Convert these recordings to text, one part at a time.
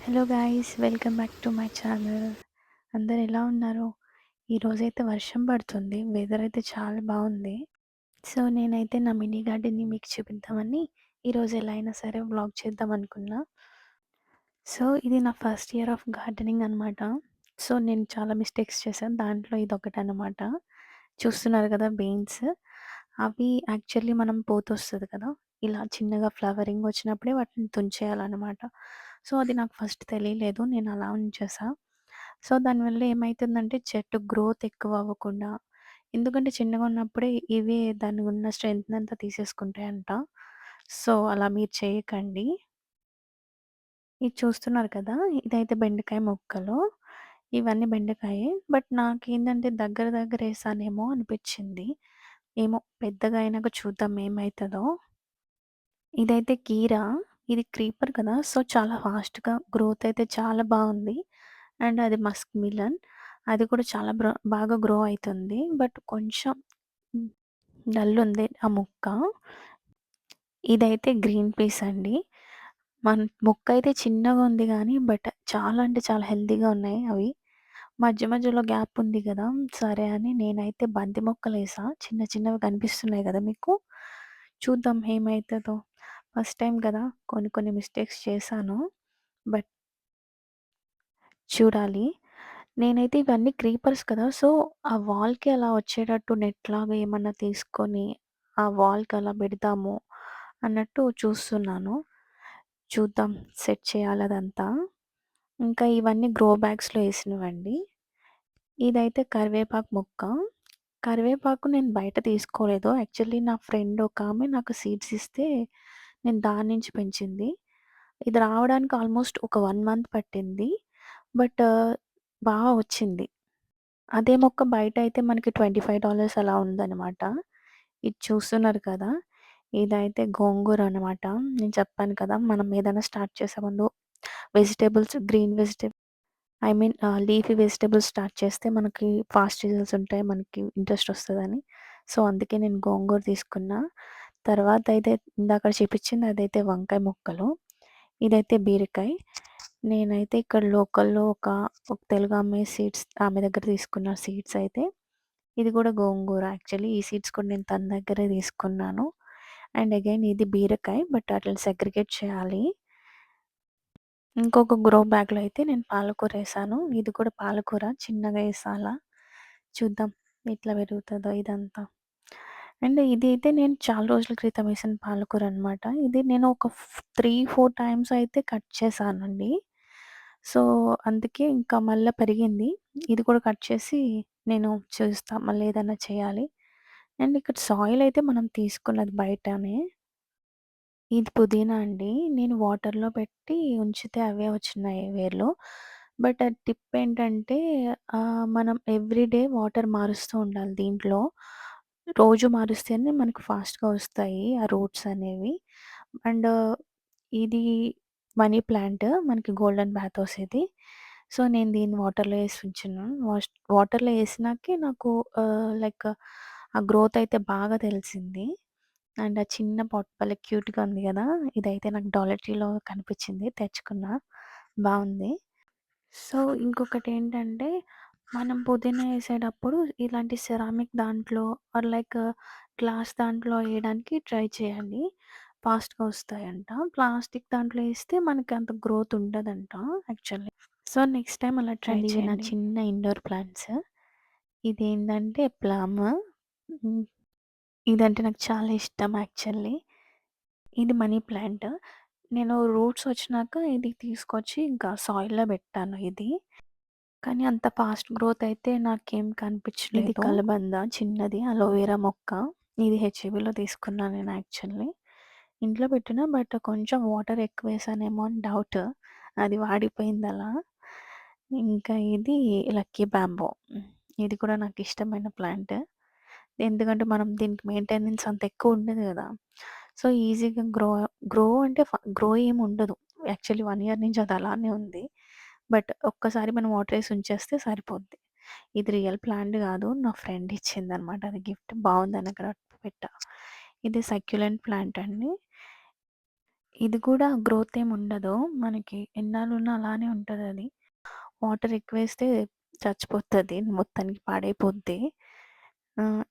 Hello guys, welcome back to my channel. అందరు ఎలా ఉన్నారు? ఈరోజైతే వర్షం పడుతుంది. వెదర్ అయితే చాలా బాగుంది. సో నేనైతే నా మినీ గార్డెన్‌ని మీకు చూపిద్దామని ఈరోజు ఎలా అయినా సరే వ్లాగ్ చేద్దాం అనుకున్నా. సో ఇది నా ఫస్ట్ ఇయర్ ఆఫ్ గార్డెనింగ్ అనమాట. సో నేను చాలా మిస్టేక్స్ చేశాను. దాంట్లో ఇదొకటనమాట. చూస్తున్నారు కదా బీన్స్. అవి యాక్చువల్లీ మనం పోతొస్తది కదా! ఇలా చిన్నగా ఫ్లవరింగ్ వచ్చినప్పుడే వాటిని తుంచేయాలనమాట. సో అది నాకు ఫస్ట్ తెలియలేదు. నేను అలా ఉంచేసా. సో దానివల్ల ఏమైతుందంటే చెట్టు గ్రోత్ ఎక్కువ అవ్వకుండా, ఎందుకంటే చిన్నగా ఉన్నప్పుడే ఇవే దానికి ఉన్న స్ట్రెంగ్త్‌నంతా తీసేసుకుంటాయంట. సో అలా మీరు చేయకండి. ఇది చూస్తున్నారు కదా! ఇదైతే బెండకాయ మొక్కలు. ఇవన్నీ బెండకాయే. బట్ నాకేందంటే దగ్గర దగ్గర ఏసానేమో అనిపిచ్చింది. ఏమో పెద్దగా అయినాక చూద్దాం ఏమైతదో. ఇదైతే కీర. ఇది క్రీపర్ కదా! సో చాలా ఫాస్ట్‌గా గ్రోత్ అయితే చాలా బావుంది. అండ్ అది మస్క్ మిలన్. అది కూడా చాలా బాగా గ్రో అయితుంది. బట్ కొంచెం హ్మ్. డల్ ఉంది ఆ మొక్క. ఇదైతే గ్రీన్ పీస్ అండి. మొక్కయితే చిన్నగా ఉంది గానీ, బట్ చాలా అంటే చాలా హెల్తీగా ఉన్నాయి అవి. మధ్య మధ్యలో గ్యాప్ ఉంది గదా! సరే అని నేనైతే బంతి మొక్కలేసా. చిన్న చిన్నవి కనిపిస్తున్నాయి గదా మీకు. చూద్దాం ఏమైతదో. ఫస్ట్ టైమ్ గదా! కొన్ని కొన్ని మిస్టేక్స్ చేశాను. బట్ చూడాలి. నేనైతే ఇవన్నీ క్రీపర్స్ కదా! సో, ఆ వాల్‌కి అలా వచ్చేటట్టు నెట్‌లాగా ఏమన్నా తీసుకొని, ఆ వాల్‌కి అలా పెడదాము అన్నట్టు చూస్తున్నాను. చూద్దాం సెట్ చేయాలి అదంతా. ఇంకా ఇవన్నీ గ్రో బ్యాగ్స్‌లో ఏసినవండి. ఇదైతే కరివేపాకు మొక్క. కరివేపాకు నేను బయట తీసుకోలేదు. యాక్చువల్లీ నా ఫ్రెండ్ ఒకామె నాకు సీడ్స్ ఇస్తే, నేను దాని నుంచి పెంచింది. ఇది రావడానికి ఆల్మోస్ట్ ఒక 1 మంత్ పట్టింది. బట్ వచ్చింది. అదే మొక్క బయటయితే మనకి $25 అలా ఉందనమాట. ఇది చూస్తున్నారు కదా! ఇదైతే గోంగూర అనమాట. నేను చెప్పాను కదా! మనం ఏదైనా స్టార్ట్ చేసే ముందు vegetables, green I mean leafy vegetables start చేస్తే మనకి ఫాస్ట్ రిజల్ట్స్ ఉంటాయి. మనకి ఇంట్రెస్ట్ వస్తదని. సో, అందుకే నేను గోంగూర తీసుకున్నా. తర్వాత అయితే ఇందాక చూపిచ్చింది అదైతే వంకాయ మొక్కలు. ఇదైతే బీరకాయ. నేనైతే ఇక్కడ లోకల్‌లో ఒక తెలుగామె సీడ్స్ ఆమె దగ్గర తీసుకున్న సీడ్స్ అయితే ఇది కూడా గోంగూర యాక్చువల్లీ. ఈ సీడ్స్ కూడా నేను తన దగ్గరే తీసుకున్నాను. అండ్ అగైన్ ఇది బీరకాయ. బట్ అట్లా సెగ్రిగేట్ చేయాలి. ఇంకొక గ్రో బ్యాగ్‌లో అయితే నేను పాలకూరేసాను. ఇది కూడా పాలకూర చిన్నగా ఏసాల. చూద్దాం ఎట్లా పెరుగుతదో ఇదంతా. అండ్ ఇది అయితే నేను చాలా రోజుల క్రితం ఏసిన పాలకూర అనమాట. ఇది నేను ఒక 3, 4 టైమ్స్ అయితే కట్ చేశానండి. సో, అందుకే ఇంకా మళ్ళా పెరిగింది. ఇది కూడా కట్ చేసి నేను చూస్తా మళ్ళీ ఏదన్నా చేయాలి. అండ్ ఇక్కడ సాయిల్ అయితే మనం తీసుకున్నది బయటనే. ఇది పుదీనా అండి. నేను వాటర్‌లో పెట్టి ఉంచితే అవే వచ్చినాయి వేర్లు. బట్ ఆ టిప్ ఏంటంటే మనం ఎవ్రీ డే వాటర్ మారుస్తూ ఉండాలి దీంట్లో. రోజు మారుస్తేనే మనకు ఫాస్ట్‌గా వస్తాయి ఆ రూట్స్ అనేవి. అండ్ ఇది మనీ ప్లాంట్ మనకి గోల్డెన్ బాతోస్ ఇది. సో, నేను దీన్ని వాటర్‌లో ఏసి ఉంచున్నాను. వాటర్‌లో ఏసినాకే నాకు లైక్ ఆ గ్రోత్ అయితే బాగా తెలిసింది. అండ్ ఆ చిన్న పాట్ భలే క్యూట్‌గా ఉంది గదా! ఇదైతే నాకు డాలర్ ట్రీలో కనిపించింది. తెచ్చుకున్నా. బావుంది. సో, ఇంకొకటేంటంటే మనం పుదీనా ఏసేటప్పుడు ఇలాంటి సెరామిక్ దాంట్లో లైక్ గ్లాస్ దాంట్లో ఏయడానికి ట్రై చేయండి. ఫాస్ట్‌గా వస్తాయంట. ప్లాస్టిక్ దాంట్లో ఏస్తే మనకి అంత గ్రోత్ ఉండదంట యాక్చువల్లీ. సో, నెక్స్ట్ టైమ్ అలా ట్రై చేయండి. ఇవి నా చిన్న ఇండోర్ ప్లాంట్స్. ఇదేంటంటే ప్లమ్. హ్మ్. ఇదంటే నాకు చాలా ఇష్టం యాక్చువల్లీ. ఇది మనీ ప్లాంట్. నేను రూట్స్ వచ్చినాక ఇది తీసుకొచ్చి ఇంకా సాయిల్‌లో పెట్టాను ఇది. కానీ అంత ఫాస్ట్ గ్రోత్ అయితే నాకేం కనిపించలేదు. ఇది కలబంద చిన్నది అలోవెరా మొక్క. ఇది హెచ్‌ఈబీలో తీసుకున్నాను నేను యాక్చువల్లీ. ఇంట్లో పెట్టినా బట్ కొంచెం వాటర్ ఎక్కువేసానేమో అని డౌట్. అది వాడిపోయిందలా. ఇంకా ఇది లక్కీ బ్యాంబో. ఇది కూడా నాకిష్టమైన ప్లాంట్. ఎందుకంటే మనం దీనికి మెయింటెనెన్స్ అంత ఎక్కువ ఉండదు గదా! సో, ఈజీగా గ్రో అంటే గ్రో ఏమి ఉండదు. యాక్చువల్లీ 1 ఇయర్ నుంచి అది అలానే ఉంది. బట్ ఒక్కసారి మనం వాటరేసి ఉంచేస్తే సరిపోద్ది. ఇది రియల్ ప్లాంట్ గాదు. నా ఫ్రెండ్ ఇచ్చిందనమాట. అది గిఫ్ట్ బావుందని అక్కడ పెట్టా. ఇది సక్యులెంట్ ప్లాంట్ అండి. ఇది కూడా గ్రోత్ ఏముండదు. మనకి ఎన్నాళ్ళున్నా అలానే ఉంటదది. వాటర్ ఎక్కువేస్తే చచ్చిపోతది. మొత్తానికి పాడైపోద్ది.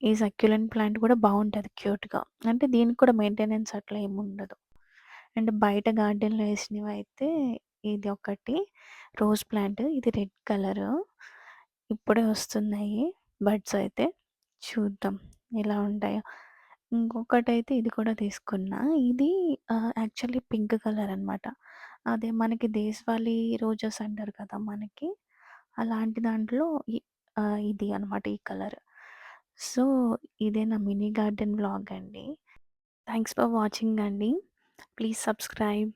ఈ సక్యులెంట్ ప్లాంట్ కూడా బావుంటది క్యూట్‌గా. అంటే దీనికి కూడా మెయింటెనెన్స్ అట్లా ఏముండదు. అండ్ బయట గార్డెన్‌లో ఏసినవయితే ఇది ఒకటి రోజ్ ప్లాంట్. ఇది రెడ్ కలరు. ఇప్పుడే వస్తున్నాయి బడ్స్ అయితే. చూద్దాం ఎలా ఉంటాయో. ఇంకొకటైతే ఇది కూడా తీసుకున్నా. ఇది యాక్చువల్లీ పింక్ కలర్ అనమాట. అదే మనకి దేశవాళీ రోజెస్ అంటారు కదా మనకి. అలాంటి దాంట్లో ఇది అనమాట ఈ కలర్. సో, ఇదే నా మినీ గార్డెన్ వ్లాగ్ అండి. థాంక్స్ ఫర్ వాచింగ్ అండి. Please subscribe.